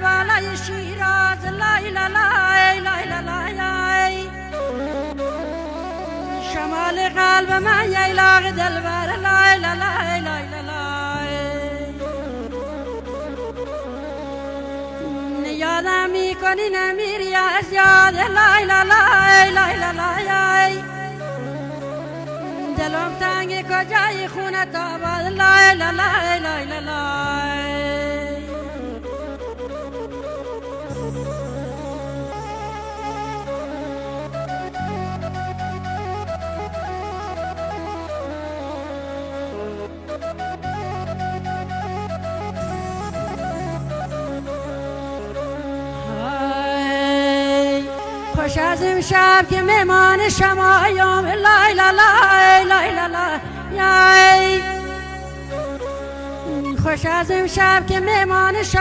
بالای شیراز لای لای لای لای شمال قلب من ییلاق دلبر لای لای لای لای یادم میکنی نمیری از یاد لای لای لای لای دلم تنگ کجای خونه تاباد لای لای لای لای خوش از امشب که مهمان شمایم لای لای لای لای خوش از امشب که مهمان شما